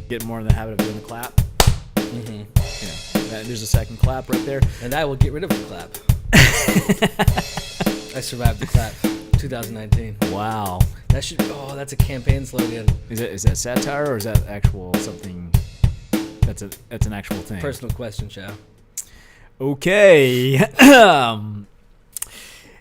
get more in the habit of doing the clap. There's a second clap right there. And I will get rid of the clap. I survived the clap. 2019. Wow. That's a campaign slogan. Is that satire or is that actual something? That's an actual thing. Personal question, Chow. Okay.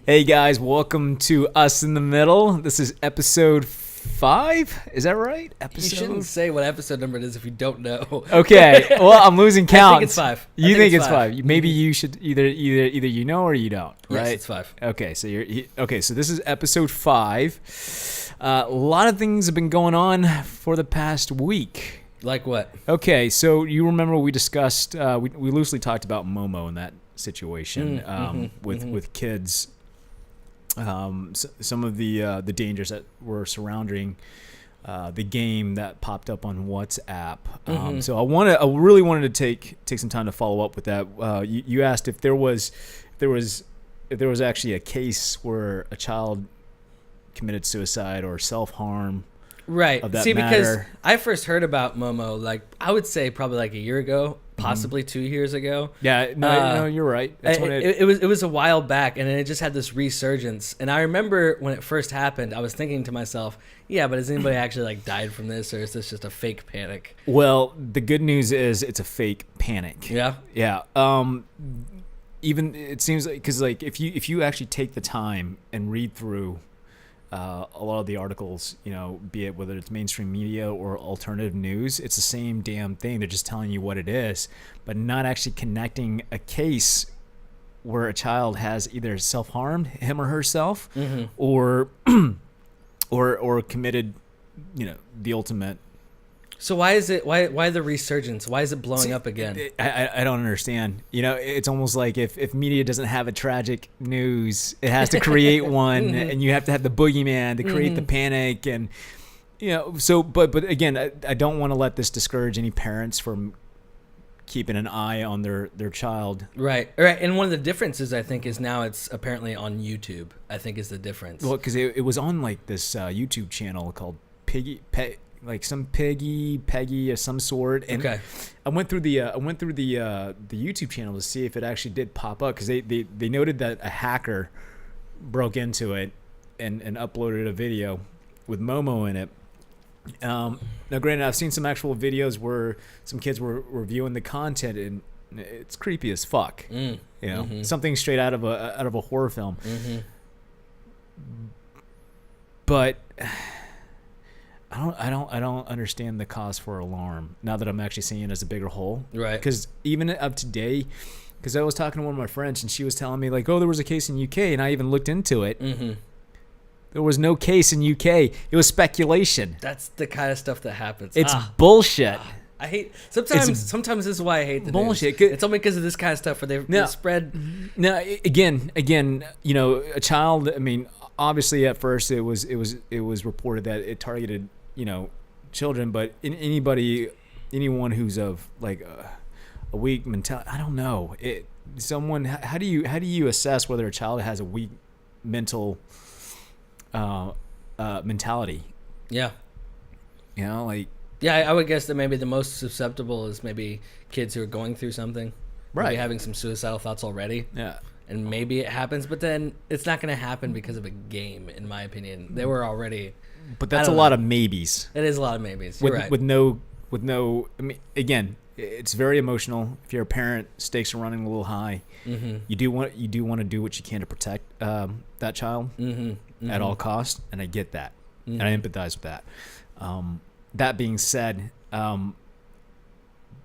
Hey guys, welcome to Us in the Middle. This is episode 5. Is that right? You shouldn't say what episode number it is if you don't know. Okay. Well, I'm losing count. I think it's 5. You think it's 5? Maybe you should either you know or you don't. Right? Yes, it's 5. Okay. So this is episode 5. A lot of things have been going on for the past week. Like what? Okay. So you remember we discussed we loosely talked about Momo in that situation with kids. Some of the dangers that were surrounding the game that popped up on WhatsApp. So I really wanted to take some time to follow up with that. You asked if there was actually a case where a child committed suicide or self-harm. Right. Of that See, matter. because I first heard about Momo, like I would say probably like a year ago, possibly 2 years ago. Yeah, no, you're right. That's when it was a while back, and it just had this resurgence. And I remember when it first happened, I was thinking to myself, yeah, but has anybody actually like died from this, or is this just a fake panic? Well, the good news is it's a fake panic. Yeah. Yeah. Even it seems like because like if you actually take the time and read through a lot of the articles, be it whether it's mainstream media or alternative news, it's the same damn thing. They're just telling you what it is, but not actually connecting a case where a child has either self-harmed him or herself, or committed, the ultimate. So why is it why the resurgence? Why is it blowing up again? I don't understand. It's almost like if media doesn't have a tragic news, it has to create one, and you have to have the boogeyman to create the panic, and So, but again, I don't want to let this discourage any parents from keeping an eye on their child. Right. And one of the differences I think is now it's apparently on YouTube. I think is the difference. Well, because it was on like this YouTube channel called Peggy of some sort, and okay. I went through the YouTube channel to see if it actually did pop up, because they noted that a hacker broke into it and uploaded a video with Momo in it. Now, granted, I've seen some actual videos where some kids were reviewing the content, and it's creepy as fuck. Something straight out of a horror film. But I don't understand the cause for alarm now that I'm actually seeing it as a bigger whole. Right. Because even up to today, because I was talking to one of my friends and she was telling me like, oh, there was a case in UK, and I even looked into it. There was no case in UK. It was speculation. That's the kind of stuff that happens. It's bullshit. I hate sometimes this is why I hate the bullshit. News. It's only because of this kind of stuff where they spread. Now again, a child. I mean, obviously at first it was reported that it targeted children, but anyone who's of like a weak mentality, I don't know. How do you assess whether a child has a weak mental mentality? Yeah. I would guess that maybe the most susceptible is maybe kids who are going through something, right? Maybe having some suicidal thoughts already. Yeah. And maybe it happens, but then it's not going to happen because of a game, in my opinion. They were already. But that's a lot of maybes. It is a lot of maybes. You're right. With no. I mean, again, it's very emotional. If you're a parent, stakes are running a little high. You do want to do what you can to protect that child at all costs, and I get that, and I empathize with that. That being said,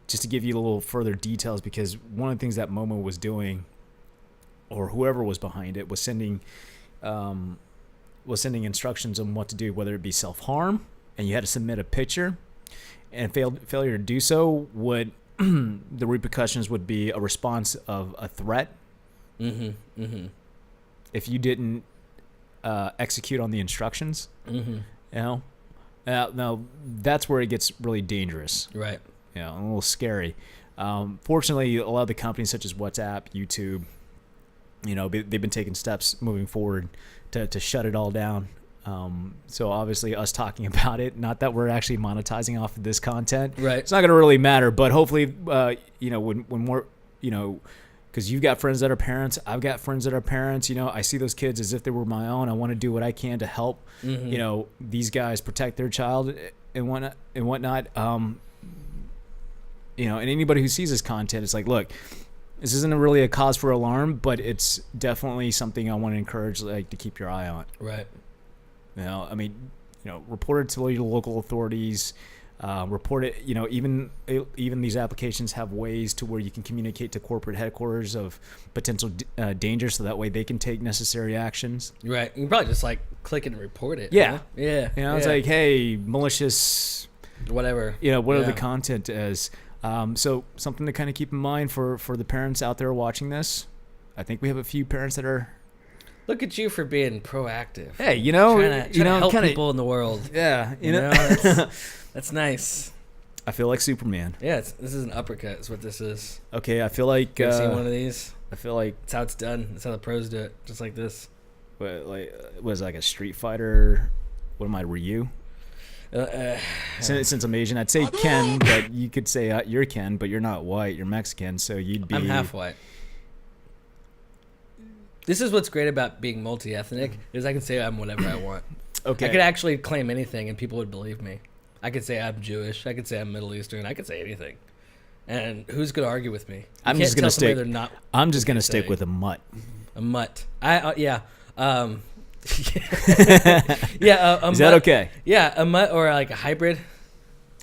just to give you a little further details, because one of the things that Momo was doing, or whoever was behind it, was sending instructions on what to do, whether it be self-harm, and you had to submit a picture, and failure to do so would the repercussions would be a response of a threat. If you didn't execute on the instructions, now that's where it gets really dangerous, right? A little scary. Fortunately, a lot of the companies such as WhatsApp, YouTube, they've been taking steps moving forward to shut it all down. So obviously us talking about it, not that we're actually monetizing off of this content, Right. it's not going to really matter, but hopefully, when more, because you've got friends that are parents, I've got friends that are parents, I see those kids as if they were my own. I want to do what I can to help, these guys protect their child and whatnot. And anybody who sees this content, it's like, look, this isn't really a cause for alarm, but it's definitely something I want to encourage, like, to keep your eye on. Right. Report it to your local authorities. Report it. Even these applications have ways to where you can communicate to corporate headquarters of potential danger, so that way they can take necessary actions. Right. You can probably just like click it and report it. Yeah. Huh? Yeah. It's like, hey, malicious. Whatever. Whatever the content is. So something to kind of keep in mind for the parents out there watching this. I think we have a few parents that are. Look at you for being proactive. Hey, trying to help people in the world. Yeah, that's nice. I feel like Superman. Yeah, this is an uppercut. Is what this is. Okay, I feel like. You ever seen one of these? I feel like that's how it's done. That's how the pros do it, just like this. What, was it like a Street Fighter? What am I, Ryu? Since I'm Asian, I'd say Ken, but you could say you're Ken, but you're not white. You're Mexican, so you'd be. I'm half white. This is what's great about being multi-ethnic, is I can say I'm whatever I want. Okay. I could actually claim anything and people would believe me. I could say I'm Jewish. I could say I'm Middle Eastern. I could say anything. And who's going to argue with me? I'm just going to stick. I'm just going to say. stick with a mutt. A mutt. Yeah. Yeah. A is mutt, that okay? Yeah, a mutt or like a hybrid,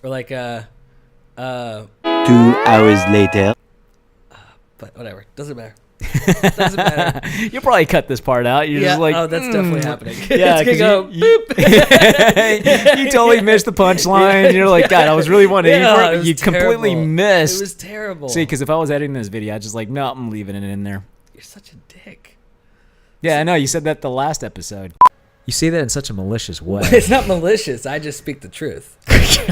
or like a. 2 hours later. But whatever, doesn't matter. Doesn't matter. You'll probably cut this part out. You're just like, oh, that's definitely happening. Yeah, it's gonna go boop. You totally missed the punchline. You're like, God, I was really wanting to. You completely missed. It was terrible. See, because if I was editing this video, I'd just like, no, I'm leaving it in there. You're such a dick. Yeah, I know. You said that the last episode. You say that in such a malicious way. It's not malicious. I just speak the truth.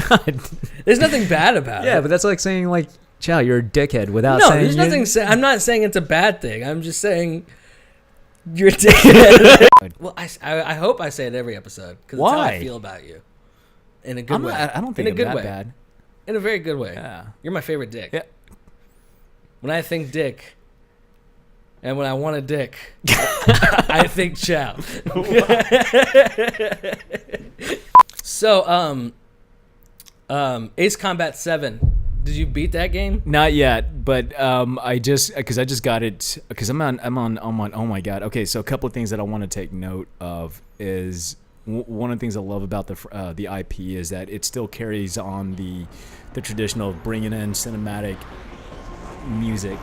God. There's nothing bad about it. Yeah, but that's like saying, like, Chow, you're a dickhead without saying. No, there's nothing. I'm not saying it's a bad thing. I'm just saying you're a dickhead. Well, I hope I say it every episode, because that's how I feel about you. In a good way. I don't think in a good that way. Bad. In a very good way. Yeah. You're my favorite dick. Yeah. When I think dick, and when I want a dick, I think Chow. So, Ace Combat 7. Did you beat that game? Not yet, but I just got it because I'm on. Oh my God. Okay, so a couple of things that I want to take note of is one of the things I love about the IP is that it still carries on the traditional of bringing in cinematic music.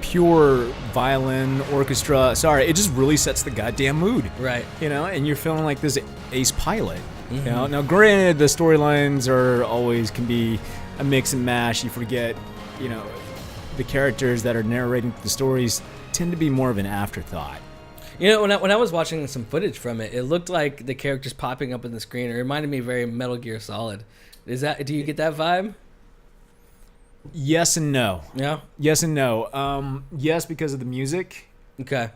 Pure violin, orchestra. Sorry, it just really sets the goddamn mood. Right. And you're feeling like this ace pilot. Mm-hmm. Now granted, the storylines can be a mix and mash. You forget, the characters that are narrating the stories tend to be more of an afterthought. When I was watching some footage from it, it looked like the characters popping up on the screen. It reminded me very Metal Gear Solid. Do you get that vibe? Yes and no. Yeah. Yes and no. Yes, because of the music. Okay.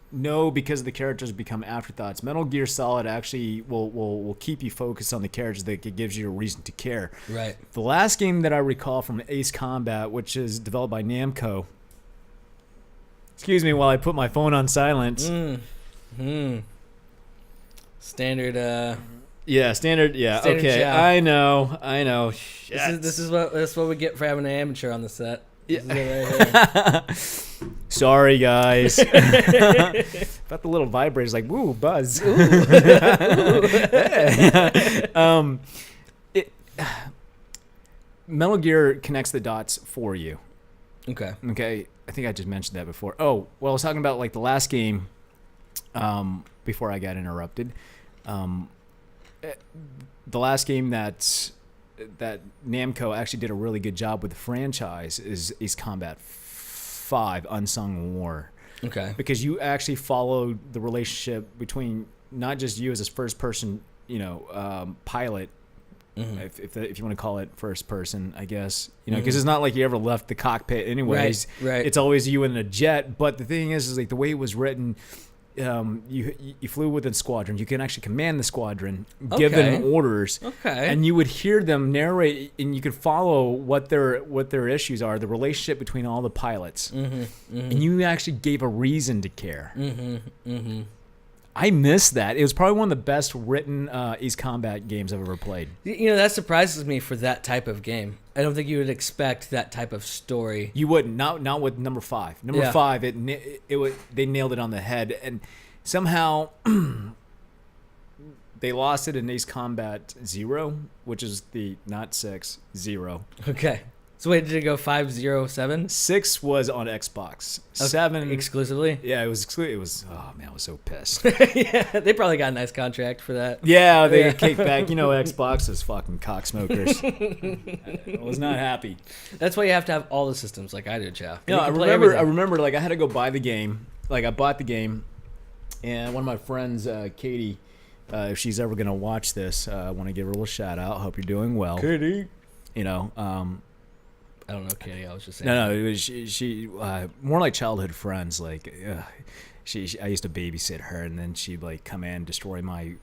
No, because the characters become afterthoughts. Metal Gear Solid actually will keep you focused on the characters. That it gives you a reason to care. Right. The last game that I recall from Ace Combat, which is developed by Namco. Excuse me while I put my phone on silent. Standard. Yeah, standard. Yeah, standard okay. Chow. I know. This is what we get for having an amateur on the set. Yeah. Right here. Sorry, guys. About the little vibrators, like woo, buzz. Metal Gear connects the dots for you. Okay. I think I just mentioned that before. Oh, well, I was talking about like the last game. Before I got interrupted, the last game that Namco actually did a really good job with the franchise is Ace Combat 5: Unsung War. Okay. Because you actually followed the relationship between not just you as a first person, pilot. Mm-hmm. If you want to call it first person, I guess, because it's not like you ever left the cockpit anyways. Right. It's always you in a jet. But the thing is like the way it was written, you flew with a squadron. You can actually command the squadron, give them orders, and you would hear them narrate, and you could follow what their issues are, the relationship between all the pilots, and you actually gave a reason to care. I miss that. It was probably one of the best written Ace Combat games I've ever played. You know, that surprises me for that type of game. I don't think you would expect that type of story. You wouldn't. Not with number 5. Number 5, they nailed it on the head, and somehow they lost it in Ace Combat 0, which is the not 6, 0. Okay. So wait, did it go 507? 6 was on Xbox. 7 exclusively. Yeah, it was exclusive. It was. Oh man, I was so pissed. Yeah, they probably got a nice contract for that. Yeah, they kicked back. You know, Xbox is fucking cocksmokers. I was not happy. That's why you have to have all the systems, like I do, Chow. No, I remember. Like I had to go buy the game. Like I bought the game, and one of my friends, Katie, if she's ever gonna watch this, I want to give her a little shout out. Hope you're doing well, Katie. You know. I don't know, Katie. I was just saying. No, it was she more like childhood friends. Like, I used to babysit her, and then she'd like come in, destroy my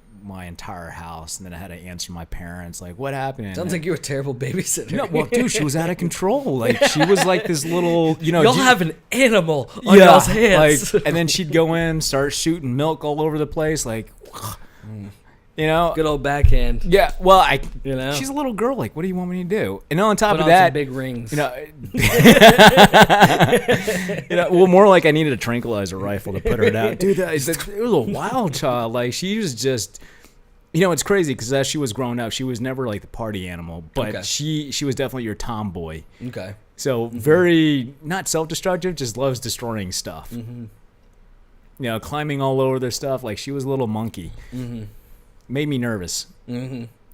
entire house, and then I had to answer my parents. Like, what happened? Sounds like you were a terrible babysitter. No, well, dude, she was out of control. Like, she was like this little, you know. Y'all have an animal on y'all's hands. Like, and then she'd go in, start shooting milk all over the place, like. You know, good old backhand. Yeah, well, you know, she's a little girl. Like, what do you want me to do? And on top Put of on that, some big rings. You know, well, more like I needed a tranquilizer rifle to put her down. Dude, it was a wild child. Like, she was just, you know, it's crazy because as she was growing up, she was never like the party animal, but she was definitely your tomboy. Okay. So very not self-destructive, just loves destroying stuff. You know, climbing all over their stuff. Like, she was a little monkey. Made me nervous.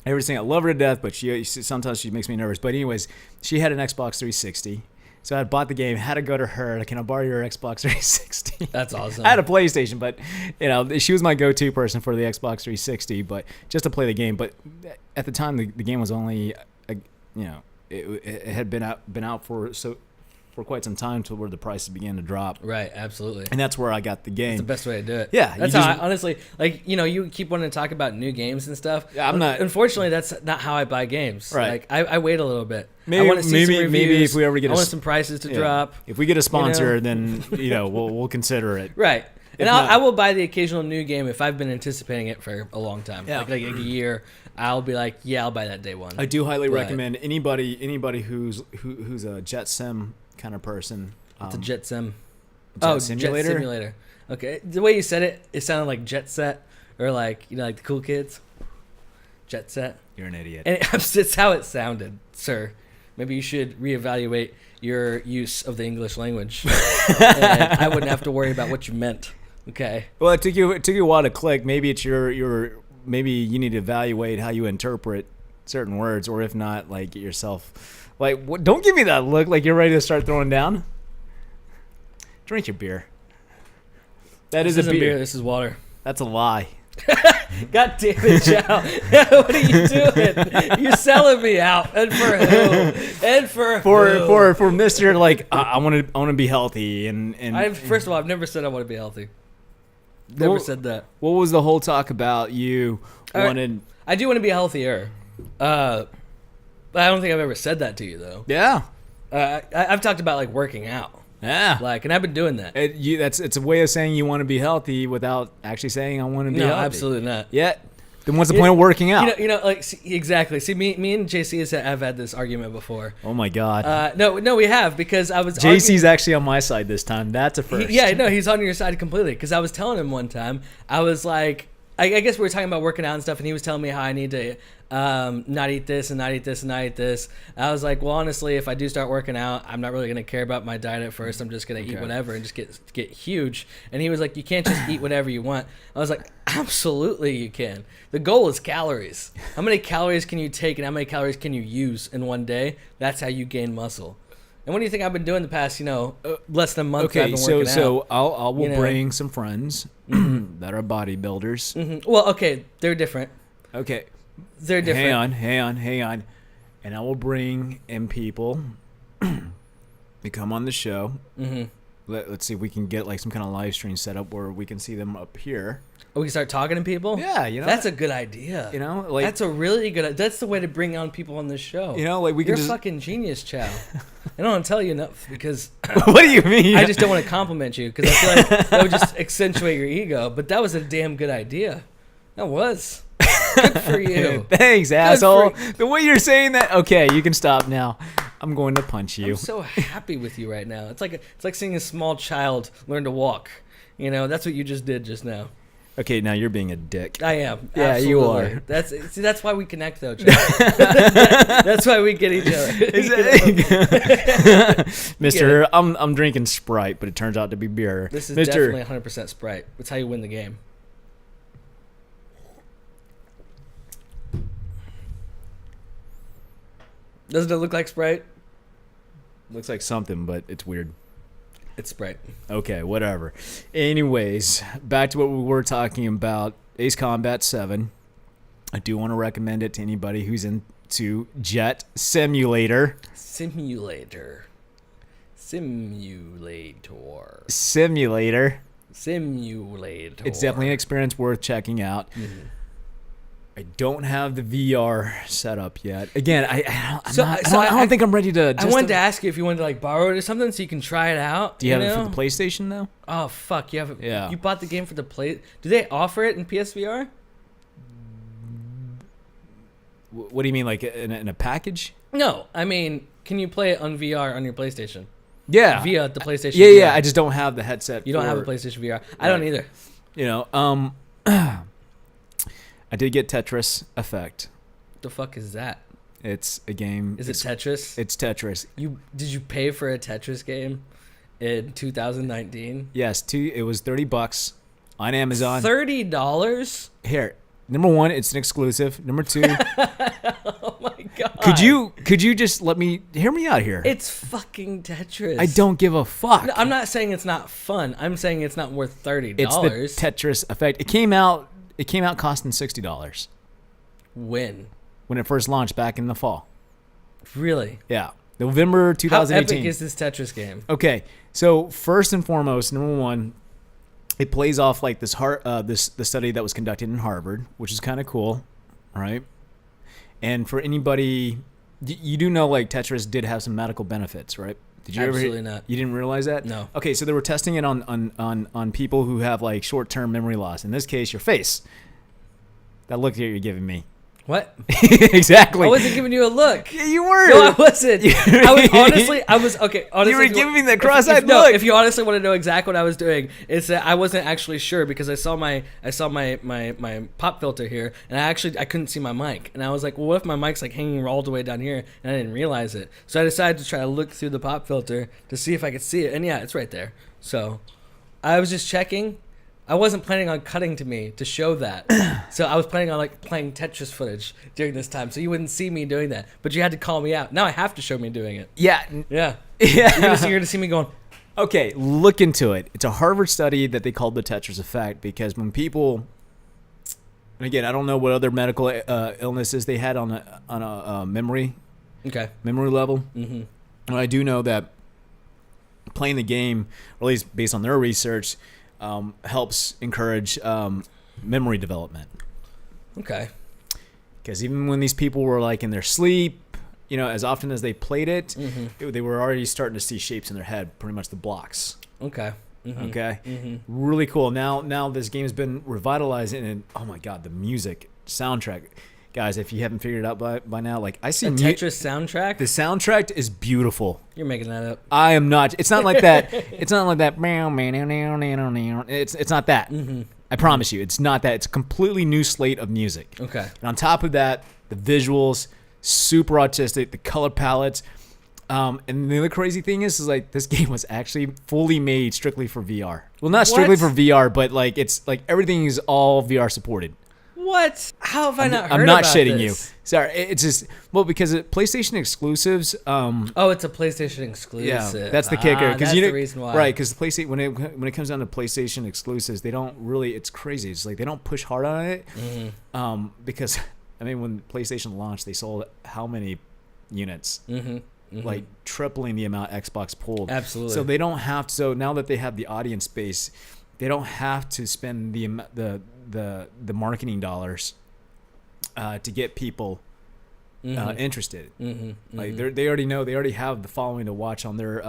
Everything, I love her to death, but sometimes she makes me nervous. But anyways, she had an Xbox 360, so I bought the game. Had to go to her. Like, can I borrow your Xbox 360? That's awesome. I had a PlayStation, but you know, she was my go-to person for the Xbox 360, but just to play the game. But at the time, the game was only, you know, it had been out for quite some time to where the prices began to drop. Right, absolutely. And that's where I got the game. That's the best way to do it. Yeah. That's how I, honestly, like, you know, you keep wanting to talk about new games and stuff. Yeah, I'm not. Unfortunately, that's not how I buy games. Right. Like, I wait a little bit. Maybe, I want to see some reviews. Maybe if we ever get I want some prices to drop. If we get a sponsor, you know? then, you know, we'll consider it. Right. And I will buy the occasional new game if I've been anticipating it for a long time. Yeah. Like a year. I'll be like, yeah, I'll buy that day one. I do highly recommend anybody who's a jet sim kind of person. It's a jet sim. Simulator? Jet simulator. Okay. The way you said it, it sounded like Jet Set or like, you know, like the cool kids. Jet Set. You're an idiot. And it's how it sounded, sir. Maybe you should reevaluate your use of the English language. And I wouldn't have to worry about what you meant. Okay. Well, it took you a while to click. Maybe it's maybe you need to evaluate how you interpret certain words, or if not, like, get yourself, like, what, don't give me that look like you're ready to start throwing down. Drink your beer. This isn't beer. This is water. That's a lie. God damn it, Chow. What are you doing? You're selling me out. And for who? And for Mr. Like, I want to be healthy and first of all, I've never said I want to be healthy. Never said that. What was the whole talk about you wanted? I do want to be healthier. But I don't think I've ever said that to you though. Yeah. I've talked about like working out. Yeah. Like, and I've been doing that. It's a way of saying you want to be healthy without actually saying I want to be healthy. No, absolutely not. Yeah. Then what's the point of working out? You know, like, exactly. See, me and JC have had this argument before. Oh my God. No, we have, because I was. JC's actually on my side this time. That's a first. He's on your side completely. Because I was telling him one time, I was like, I guess we were talking about working out and stuff, and he was telling me how I need to not eat this and not eat this and not eat this. I was like, well, honestly, if I do start working out, I'm not really going to care about my diet at first. I'm just going to eat whatever and just get huge. And he was like, you can't just eat whatever you want. I was like, absolutely you can. The goal is calories. How many calories can you take and how many calories can you use in one day? That's how you gain muscle. And what do you think I've been doing the past, less than a month? Okay, I've been working so out? I will bring some friends that are bodybuilders. Mm-hmm. Well, okay, they're different. Okay. They're different. Hang on. And I will bring in people to come on the show, let's see if we can get like some kind of live stream set up where we can see them up here. Oh, we can start talking to people? Yeah, That's a good idea. Like that's a really good. That's the way to bring on people on this show. Like we can You're just... a fucking genius, Chow. I don't want to tell you enough because what do you mean? I just don't want to compliment you because I feel like that would just accentuate your ego. But that was a damn good idea. That was. Good for you. Thanks, asshole. The way you're saying that. Okay, you can stop now. I'm going to punch you. I'm so happy with you right now. It's like seeing a small child learn to walk. That's what you just did just now. Okay, now you're being a dick. I am. Yeah, absolutely. you are. That's why we connect, though, Chad. That's why we get each other. Mister, I'm drinking Sprite, but it turns out to be beer. This is definitely 100% Sprite. That's how you win the game. Doesn't it look like Sprite? Looks like something, but it's weird. It's Sprite. Okay, whatever. Anyways, back to what we were talking about. Ace Combat 7. I do want to recommend it to anybody who's into Jet Simulator. Simulator. It's definitely an experience worth checking out. Mm-hmm. I don't have the VR set up yet. Again, I don't think I'm ready to. I wanted to ask you if you wanted to like borrow it or something so you can try it out. Do you have it for the PlayStation though? Oh fuck, you have it. Yeah. You bought the game for the play. Do they offer it in PSVR? What do you mean, like in a package? No, I mean, can you play it on VR on your PlayStation? Yeah, via the PlayStation. Yeah, VR. yeah. I just don't have the headset. You don't have a PlayStation VR. I don't either. I did get Tetris Effect. The fuck is that? It's a game. Is it Tetris? It's Tetris. Did you pay for a Tetris game in 2019? Yes, it was $30 on Amazon. $30? Here, number one, it's an exclusive. Number two, oh my god. Could you just hear me out here? It's fucking Tetris. I don't give a fuck. No, I'm not saying it's not fun. I'm saying it's not worth $30. It's the Tetris Effect. It came out costing $60. When it first launched back in the fall. Really? Yeah. November 2018. How epic is this Tetris game? Okay. So first and foremost, number one, it plays off like the study that was conducted in Harvard, which is kind of cool, right? And for anybody, you do know like Tetris did have some medical benefits, right? Did you Absolutely not. You didn't realize that? No. Okay, so they were testing it on people who have like short-term memory loss. In this case, your face. That look that you're giving me. What? Exactly. I wasn't giving you a look. Yeah, you were. No, I wasn't. I was okay. Honestly, you were giving me that cross-eyed look. If you honestly want to know exactly what I was doing, it's that I wasn't actually sure because I saw my pop filter here, and I couldn't see my mic, and I was like, well, what if my mic's like hanging all the way down here, and I didn't realize it? So I decided to try to look through the pop filter to see if I could see it, and yeah, it's right there. So I was just checking. I wasn't planning on cutting to me to show that. So I was planning on like playing Tetris footage during this time. So you wouldn't see me doing that. But you had to call me out. Now I have to show me doing it. Yeah. Yeah. Yeah. You're going to see me going, okay, look into it. It's a Harvard study that they called the Tetris Effect because when people, and again, I don't know what other medical illnesses they had on a memory level. Mm-hmm. And I do know that playing the game, or at least based on their research, helps encourage memory development. Okay. Because even when these people were like in their sleep, as often as they played it, mm-hmm. they were already starting to see shapes in their head, pretty much the blocks. Okay. Mm-hmm. Okay. Mm-hmm. Really cool. Now this game has been revitalized, and oh my god, the music soundtrack. Guys, if you haven't figured it out by now, like I see a Tetris soundtrack. The soundtrack is beautiful. You're making that up. I am not. It's not like that. It's not like that. It's not that. Mm-hmm. I promise you, it's not that. It's a completely new slate of music. Okay. And on top of that, the visuals, super artistic. The color palettes. And the other crazy thing is like this game was actually fully made strictly for VR. Well, not strictly for VR, but like it's like everything is all VR supported. What? How have I not heard I'm not about shitting this? you. Sorry, it's just because PlayStation exclusives. Oh, it's a PlayStation exclusive. Yeah, that's the kicker. That's the reason why. Right? Because the PlayStation, when it comes down to PlayStation exclusives, they don't really. It's crazy. It's like they don't push hard on it. Mm-hmm. Because I mean, when PlayStation launched, they sold how many units? Mm-hmm. like tripling the amount Xbox pulled. Absolutely. So they don't have to. So now that they have the audience base, they don't have to spend the marketing dollars to get people interested. Like they already know, they already have the following to watch on their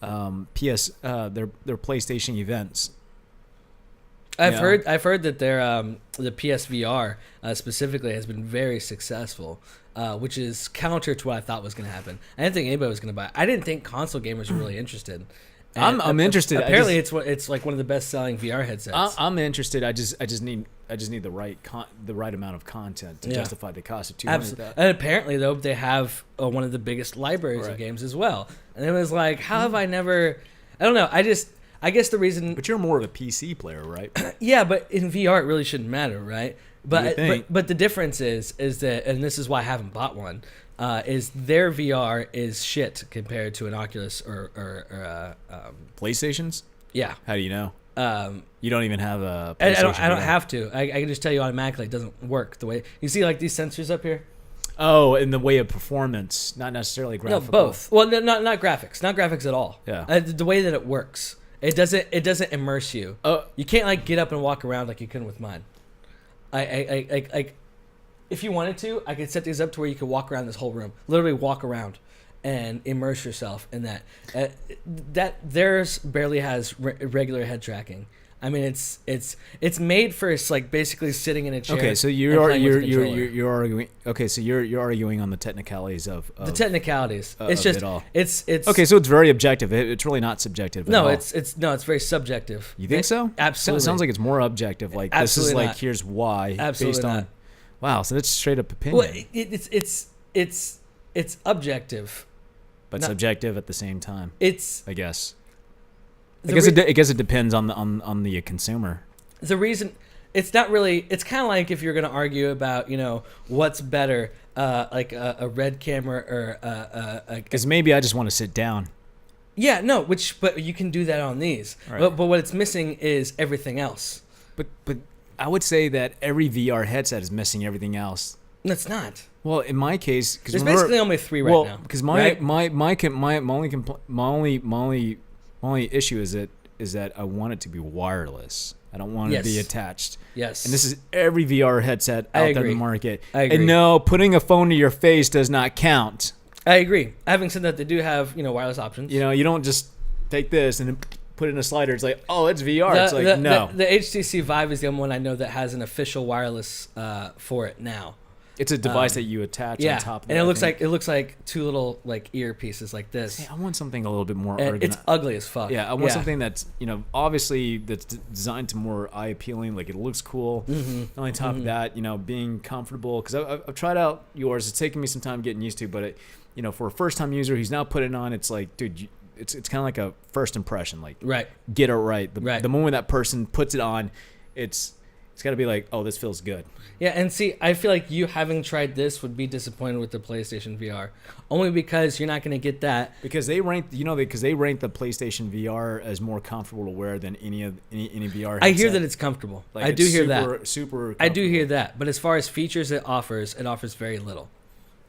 their PlayStation events. I've heard that their the PSVR specifically has been very successful, which is counter to what I thought was going to happen. I didn't think anybody was going to buy it. I didn't think console gamers were really interested. And I'm interested. Apparently, it's like one of the best selling VR headsets. I'm interested. I just need the right amount of content to justify the cost of $200. Absolutely. And apparently, though, they have one of the biggest libraries of games as well. And it was like, how have I never? I don't know. I guess the reason. But you're more of a PC player, right? Yeah, but in VR, it really shouldn't matter, right? But the difference is that, and this is why I haven't bought one, is their VR is shit compared to an Oculus or PlayStations. Yeah. How do you know? You don't even have a I PlayStation. don't have to. I can just tell you automatically it doesn't work the way you see, like these sensors up here. Oh, in the way of performance, not necessarily graphical. No, both. Well, no, not graphics, not graphics at all. Yeah. The way that it works, it doesn't immerse you. You can't like get up and walk around like you can with mine. I if you wanted to, I could set these up to where you could walk around this whole room, literally walk around and immerse yourself in that. That theirs barely has regular head tracking. I mean, it's made for like basically sitting in a chair. Okay, so you're arguing. Okay, so you're arguing on the technicalities of the technicalities. It's of just it all. It's okay. So it's very objective. It's really not subjective. No, at all. it's very subjective. You think so? Absolutely. It sounds like it's more objective. Like Absolutely this is like not. here's why. Absolutely based on. not. Wow, so that's straight up opinion. Well, it's objective, but not, subjective at the same time. It's I guess. I guess it depends on the consumer. The reason it's not really. It's kind of like if you're going to argue about what's better, like a red camera or because maybe I just want to sit down. Yeah, no. But you can do that on these. Right. But what it's missing is everything else. But I would say that every VR headset is missing everything else. No, it's not. Well, in my case, because there's basically only 3 right now. Because my only issue is that I want it to be wireless. I don't want it to be attached. Yes. And this is every VR headset out there in the market. I agree. And no, putting a phone to your face does not count. I agree. Having said that, they do have wireless options. You don't just take this and then put it in a slider. It's like, oh, it's VR. It's like, no. The HTC Vive is the only one I know that has an official wireless for it now. It's a device that you attach on top of it. And it looks like 2 little like earpieces like this. Hey, I want something a little bit more It's ugly as fuck. Yeah, I want something that's, obviously that's designed to more eye appealing, like it looks cool. Mm-hmm. On top of that, being comfortable, cuz I've tried out yours. It's taken me some time getting used to, but for a first-time user who's now put it on, it's like, dude, it's kind of like a first impression, like get it right. The moment that person puts it on, it's got to be like, oh, this feels good. Yeah, and see, I feel like you having tried this would be disappointed with the PlayStation VR, only because you're not going to get that. Because they rank, the PlayStation VR as more comfortable to wear than any VR headset. I hear that it's comfortable. Like, I do hear that. Super. I do hear that, but as far as features it offers very little.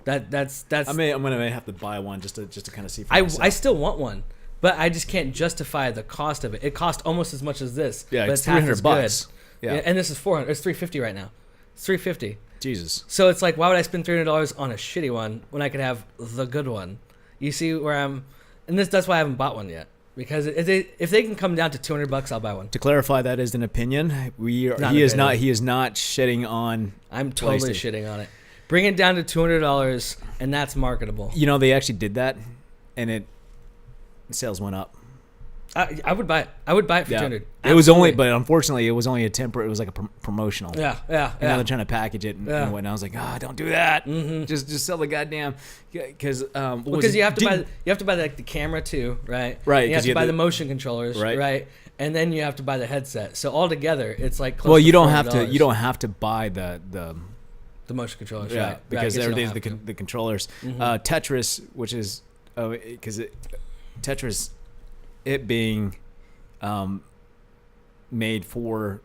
That's. I'm gonna have to buy one just to kind of see. For myself. I still want one. But I just can't justify the cost of it. It costs almost as much as this. Yeah, but it's $300. Yeah, and this is $400. It's $350 right now. It's $350. Jesus. So it's like, why would I spend $300 on a shitty one when I could have the good one? You see where I'm, and that's why I haven't bought one yet. Because if they can come down to $200, I'll buy one. To clarify, that is an opinion. He is not shitting on. I'm totally shitting on it. Bring it down to $200, and that's marketable. They actually did that, and sales went up. I would buy it. I would buy it for $200. It was only, but unfortunately, it was only a temporary. It was like a promotional. Yeah. And now they're trying to package it and whatnot. I was like, don't do that. Mm-hmm. Just sell the goddamn. Because you have to buy like the camera too, right? Right. And you have to buy the motion controllers, right? And then you have to buy the headset. So altogether, it's like close you to don't $400. have to. You don't have to buy the motion controllers, yeah, right? because everything's the controllers. Mm-hmm. Tetris, which is because Tetris, it being made for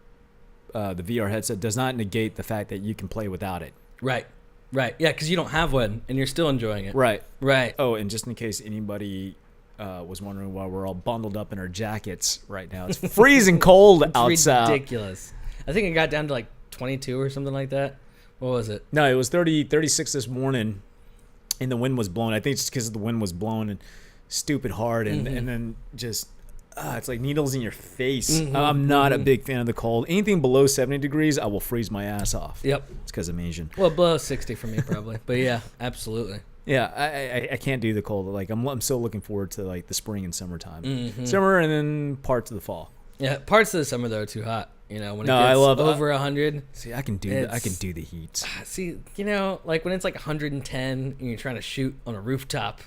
the VR headset, does not negate the fact that you can play without it. Right. Right. Yeah, because you don't have one and you're still enjoying it. Right. Right. Oh, and just in case anybody was wondering why we're all bundled up in our jackets right now, it's freezing cold It's outside. ridiculous. I think it got down to like 22 or something like that. What was it? No, it was 36 this morning, and the wind was blowing. I think it's because the wind was blowing and stupid hard, and then just it's like needles in your face. I'm not a big fan of the cold. Anything below 70 degrees, I will freeze my ass off. Yep. It's because I'm Asian. Well, below 60 for me probably. But yeah, absolutely. Yeah, I can't do the cold. Like I'm still looking forward to like the spring and summertime. Summer and then parts of the fall. Yeah, parts of the summer though are too hot. You know, when it No, gets I love- over 100. See, I can do the heat. See, you know, like when it's like 110 and you're trying to shoot on a rooftop.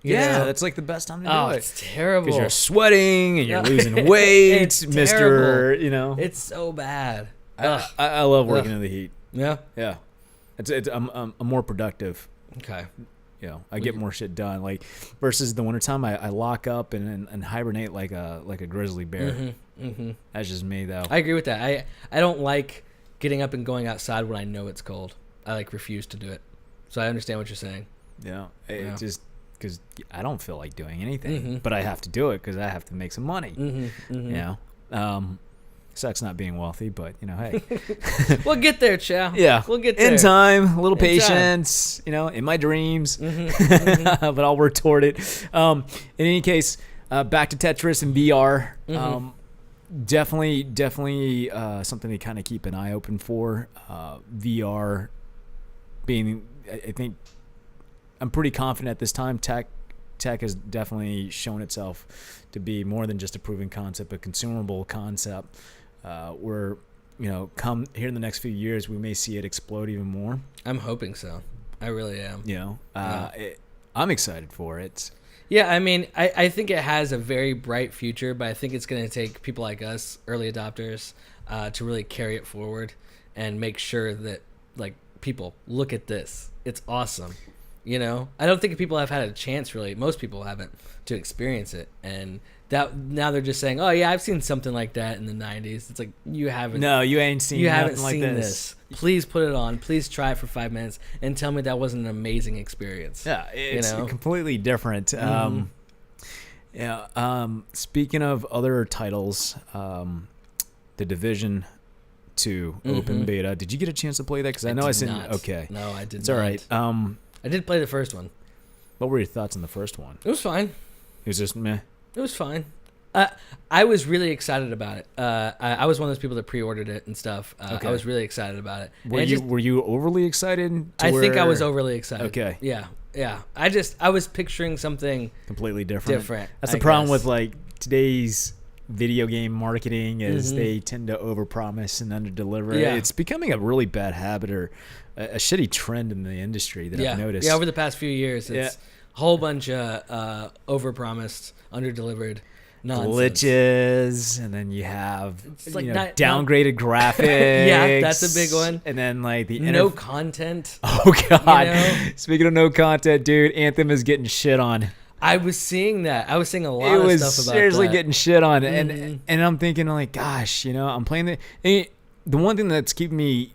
you Yeah, know? that's like the best time to Oh, do it. it's terrible. Because you're sweating and you're Yeah. losing weight, It's Mister. terrible. You know, It's so bad. I love working in the heat. Yeah. Yeah, I'm more productive. Okay. You know, I get more shit done. Like versus the wintertime, I lock up and hibernate like a grizzly bear. That's just me though. I agree with that. I don't like getting up and going outside when I know it's cold. I like refuse to do it. So I understand what you're saying. Yeah, Yeah. it just because I don't feel like doing anything, but I have to do it because I have to make some money. You know, sucks not being wealthy, but you know, hey, We'll get there, Chow. yeah, We'll get there. in time. A little In time. patience, you know, in my dreams, but I'll work toward it. In any case, back to Tetris and VR. Definitely something to kind of keep an eye open for. VR being, I think, I'm pretty confident at this time. Tech has definitely shown itself to be more than just a proven concept, a consumable concept. Where, you know, come here in the next few years, we may see it explode even more. I'm hoping so. I really am. You know, I'm excited for it. Yeah, I mean, I think it has a very bright future, but I think it's going to take people like us, early adopters, to really carry it forward and make sure that, like, people look at this. It's awesome. You know, I don't think people have had a chance, really. Most people haven't, to experience it. And that now they're just saying, oh, yeah, I've seen something like that in the 90s. It's like, you haven't. No, you ain't seen You nothing haven't like seen this. Please put it on. Please try it for 5 minutes and tell me that wasn't an amazing experience. Yeah, it's know? completely different. Speaking of other titles, The Division 2 open beta. Did you get a chance to play that? Because I know I did said not. okay. No, I did It's not. all right. I did play the first one. What were your thoughts on the first one? It was fine. It was just meh. It was fine. I was really excited about it. I was one of those people that pre-ordered it and stuff. Okay. I was really excited about it. Were you overly excited? I think I was overly excited. Okay. Yeah. I was picturing something completely different. That's the I problem guess. with like today's video game marketing is they tend to overpromise and underdeliver. Yeah. It's becoming a really bad habit or a shitty trend in the industry that I've noticed. Yeah, over the past few years, it's a whole bunch of overpromised, underdelivered nonsense. Glitches, and then you have like downgraded graphics. Yeah, that's a big one. And then like the No content. Oh god! You know? Speaking of no content, dude, Anthem is getting shit on. I was seeing that. I was seeing a lot It of was stuff about seriously that. getting shit on, and I'm thinking like, gosh, I'm playing the one thing that's keeping me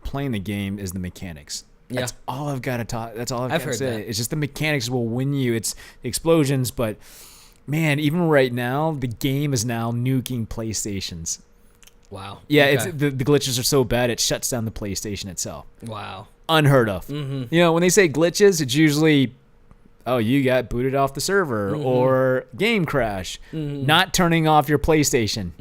playing the game is the mechanics. That's all I've got to talk. That's all I've got to say. that. It's just the mechanics will win you. It's the explosions, but man, even right now, the game is now nuking PlayStations. Wow. Yeah, Okay. it's the glitches are so bad it shuts down the PlayStation itself. Wow. Unheard of. When they say glitches, it's usually, oh, you got booted off the server or game crash, not turning off your PlayStation.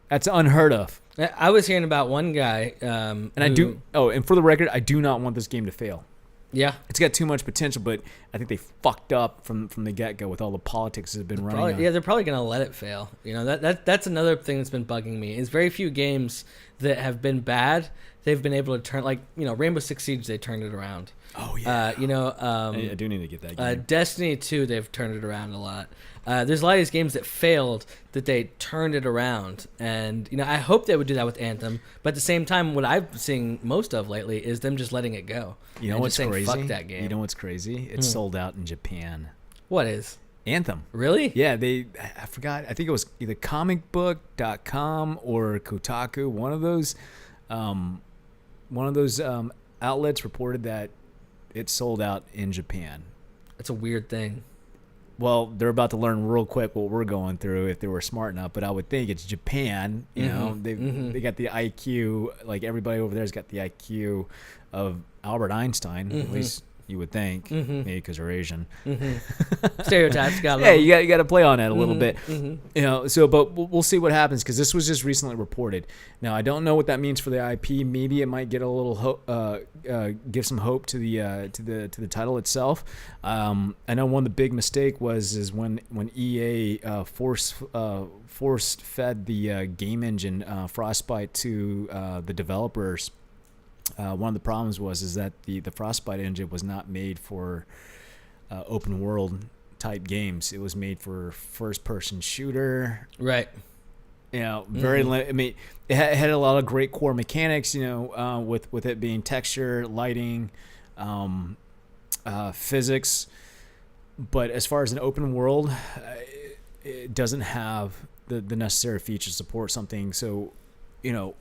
That's unheard of. I was hearing about one guy. And and for the record, I do not want this game to fail. Yeah. It's got too much potential, but I think they fucked up from the get-go with all the politics that have been running on. Yeah, they're probably going to let it fail. That's another thing that's been bugging me. Is very few games that have been bad, they've been able to turn, like, Rainbow Six Siege, they turned it around. Oh, yeah. I I do need to get that game. Destiny 2, they've turned it around a lot. There's a lot of these games that failed that they turned it around. And, I hope they would do that with Anthem. But at the same time, what I've been seeing most of lately is them just letting it go. You know and what's just saying, crazy? Fuck that game. You know what's crazy? It's sold out in Japan. What is? Anthem. Really? Yeah, I forgot. I think it was either comicbook.com or Kotaku, one of those. one of those outlets reported that it sold out in Japan. It's a weird thing. Well, they're about to learn real quick what we're going through if they were smart enough, but I would think it's Japan. You know, they got the IQ, like everybody over there's got the IQ of Albert Einstein, at least you would think, maybe because they're Asian. Stereotypes, got Yeah, you got to play on that a little bit. You know, so but we'll see what happens because this was just recently reported. Now I don't know what that means for the IP. Maybe it might get a little give some hope to the title itself. I know one of the big mistake is when EA force fed the game engine Frostbite to the developers. One of the problems is that the Frostbite engine was not made for open world type games. It was made for first person shooter. Right. You know, very. I mean, it had a lot of great core mechanics. You know, with it being texture, lighting, physics. But as far as an open world, it doesn't have the necessary features to support something. So, you know.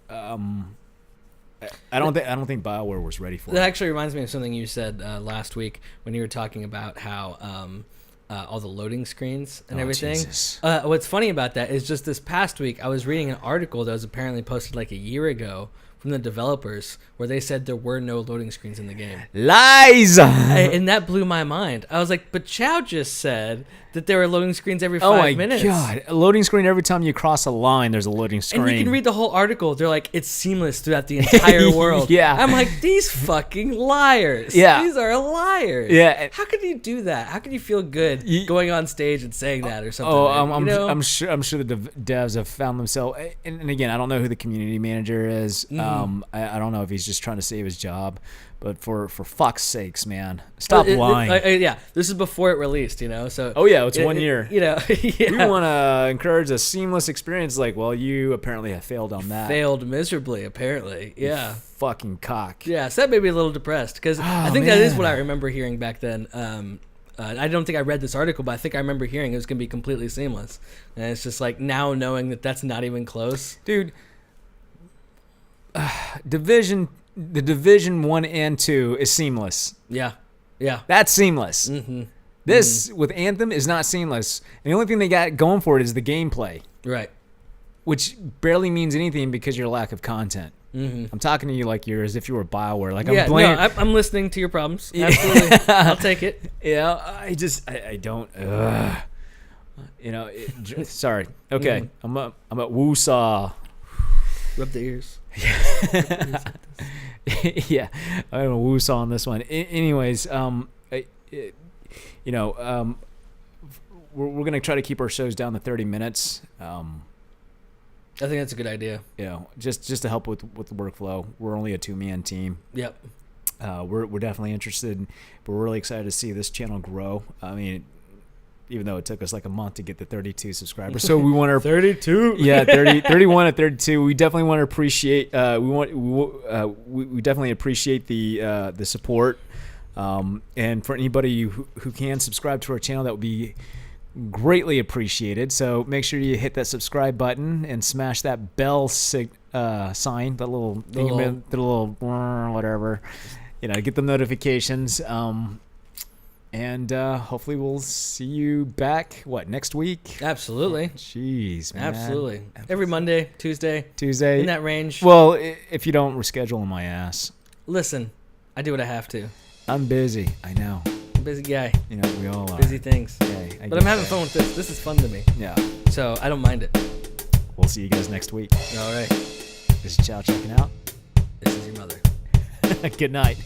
I don't think BioWare was ready for it. That actually reminds me of something you said last week when you were talking about how all the loading screens and everything. Jesus. What's funny about that is just this past week I was reading an article that was apparently posted like a year ago from the developers where they said there were no loading screens in the game. Lies! And that blew my mind. I was like, but Chow just said that there were loading screens every 5 minutes. Oh my god. A loading screen every time you cross a line, there's a loading screen. And you can read the whole article. They're like, it's seamless throughout the entire world. Yeah. I'm like, these fucking liars. Yeah. These are liars. Yeah. How could you do that? How could you feel good going on stage and saying that or something? Oh, man? I'm sure the devs have found themselves. And again, I don't know who the community manager is. I don't know if he's just trying to save his job. But for fuck's sakes, man, stop lying. Yeah, this is before it released, you know. So it's 1 year. You know, yeah. We want to encourage a seamless experience. Like, well, you apparently have failed on that. Failed miserably, apparently. Yeah. You fucking cock. Yeah, so that made me a little depressed because I think that is what I remember hearing back then. I don't think I read this article, but I think I remember hearing it was going to be completely seamless. And it's just like now knowing that that's not even close, dude. The Division 1 and 2 is seamless. Yeah. That's seamless. This, with Anthem, is not seamless. And the only thing they got going for it is the gameplay. Right. Which barely means anything because of your lack of content. I'm talking to you like you're as if you were BioWare. Like I'm listening to your problems. Absolutely. I'll take it. Yeah, I don't. You know, sorry. Okay, I'm at Woosaw. Rub the ears. Yeah, I don't know Woosaw on this one. Anyways, we're gonna try to keep our shows down to 30 minutes. I think that's a good idea. You know, just to help with the workflow. We're only a 2-man team. Yep. We're definitely interested, but we're really excited to see this channel grow. I mean, even though it took us like a month to get to 32 subscribers, so we want our 32. Yeah, 31 at 32. We definitely want to appreciate. We definitely appreciate the support. And for anybody who can subscribe to our channel, that would be greatly appreciated. So make sure you hit that subscribe button and smash that bell sign, the little whatever, you know, get the notifications. And hopefully we'll see you back, next week? Absolutely. Jeez, man. Absolutely. Every Monday, Tuesday. In that range. Well, if you don't reschedule my ass. Listen, I do what I have to. I'm busy. I know. Busy guy. You know, we all are. Busy things. Yeah, but I'm having fun with this. This is fun to me. Yeah. So I don't mind it. We'll see you guys next week. All right. This is Chow checking out. This is your mother. Good night.